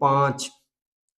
5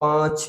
5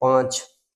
5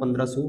1500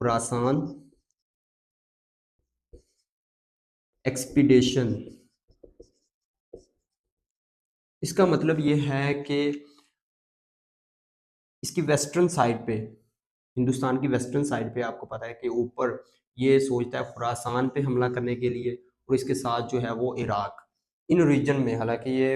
Khorasan expedition. इसका मतलब ये है कि इसकी वेस्टर्न साइड पे, हिंदुस्तान की वेस्टर्न साइड पे आपको पता है कि ऊपर ये सोचता है खुरासान पे हमला करने के लिए, और इसके साथ जो है वो इराक, इन रीजन में। हालांकि ये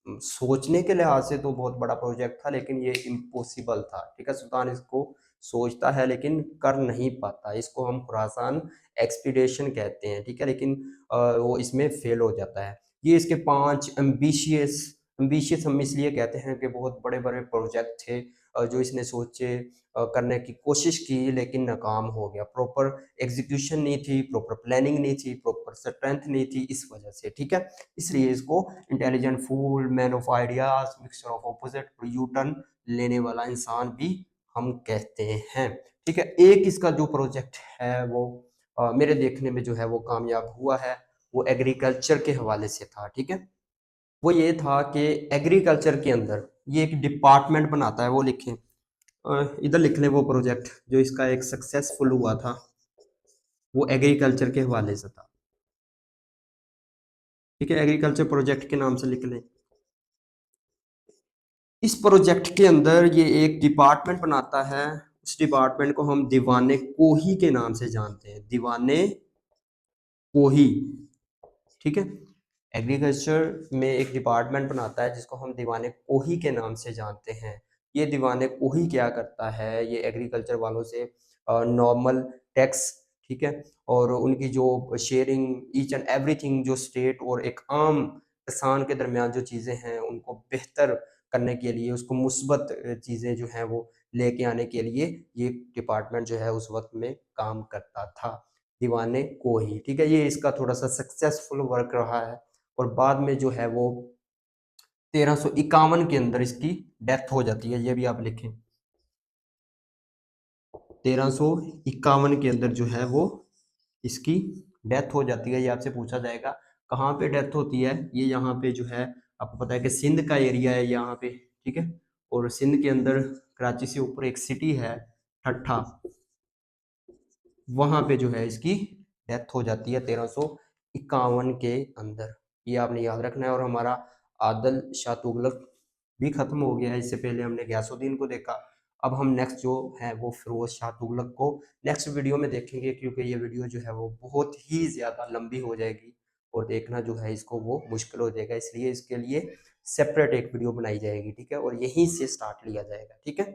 सोचने के लिहाज से तो बहुत बड़ा प्रोजेक्ट था, लेकिन ये इम्पॉसिबल था, ठीक है। सुल्तान इसको सोचता है लेकिन कर नहीं पाता। इसको हम खुरासान एक्सपीडिशन कहते हैं, ठीक है, लेकिन वो इसमें फेल हो जाता है। ये इसके 5 एम्बिशियस, एम्बिशियस हम इसलिए कहते हैं कि बहुत बड़े बड़े प्रोजेक्ट थे जो इसने सोचे करने की कोशिश की, लेकिन नाकाम हो गया। प्रॉपर एग्जीक्यूशन नहीं थी, प्रॉपर प्लानिंग नहीं थी, प्रॉपर स्ट्रेंथ नहीं थी, इस वजह से, ठीक है। इसलिए इसको intelligent fool, man of ideas, mixture of opposite, U turn लेने वाला इंसान भी हम कहते हैं, ठीक है। एक इसका जो प्रोजेक्ट है वो मेरे देखने में जो है वो कामयाब हुआ है, वो एग्रीकल्चर के हवाले से था, ठीक है। वो ये था कि एग्रीकल्चर के अंदर ये एक डिपार्टमेंट बनाता है, वो लिखें, इधर लिख लें वो प्रोजेक्ट जो इसका एक सक्सेसफुल हुआ था, वो एग्रीकल्चर के हवाले से था, ठीक है। एग्रीकल्चर प्रोजेक्ट के नाम से लिख लें। इस प्रोजेक्ट के अंदर ये एक डिपार्टमेंट बनाता है, उस डिपार्टमेंट को हम दीवाने कोही के नाम से जानते हैं, दीवाने कोही, ठीक है। एग्रीकल्चर में एक डिपार्टमेंट बनाता है जिसको हम दीवाने कोही के नाम से जानते हैं। ये दीवाने कोही क्या करता है, ये एग्रीकल्चर वालों से नॉर्मल टैक्स, ठीक है, और उनकी जो शेयरिंग, ईच एंड एवरीथिंग, जो स्टेट और एक आम किसान के दरमियान जो चीज़ें हैं उनको बेहतर करने के लिए, उसको मुस्बत चीज़ें जो हैं वो लेके आने के लिए ये डिपार्टमेंट जो है उस वक्त में काम करता था, दीवाने को ही, ठीक है। ये इसका थोड़ा सा सक्सेसफुल वर्क रहा है, और बाद में जो है वो 1351 के अंदर इसकी डेथ हो जाती है, ये भी आप लिखें। 1351 के अंदर जो है वो इसकी डेथ हो जाती है। ये आपसे पूछा जाएगा कहाँ पे डेथ होती है, ये यहाँ पे जो है आपको पता है कि सिंध का एरिया है यहाँ पे, ठीक है। और सिंध के अंदर कराची से ऊपर एक सिटी है ठट्ठा, वहां पे जो है इसकी डेथ हो जाती है 1351 के अंदर। ये आपने याद रखना है। और हमारा आदल शाह तुगलक भी खत्म हो गया है, इससे पहले हमने गयासुद्दीन को देखा। अब हम नेक्स्ट जो है वो फिरोज शाह तुगलक को नेक्स्ट वीडियो में देखेंगे, क्योंकि ये वीडियो जो है वो बहुत ही ज़्यादा लंबी हो जाएगी और देखना जो है इसको वो मुश्किल हो जाएगा, इसलिए इसके लिए सेपरेट एक वीडियो बनाई जाएगी, ठीक है, और यहीं से स्टार्ट लिया जाएगा, ठीक है।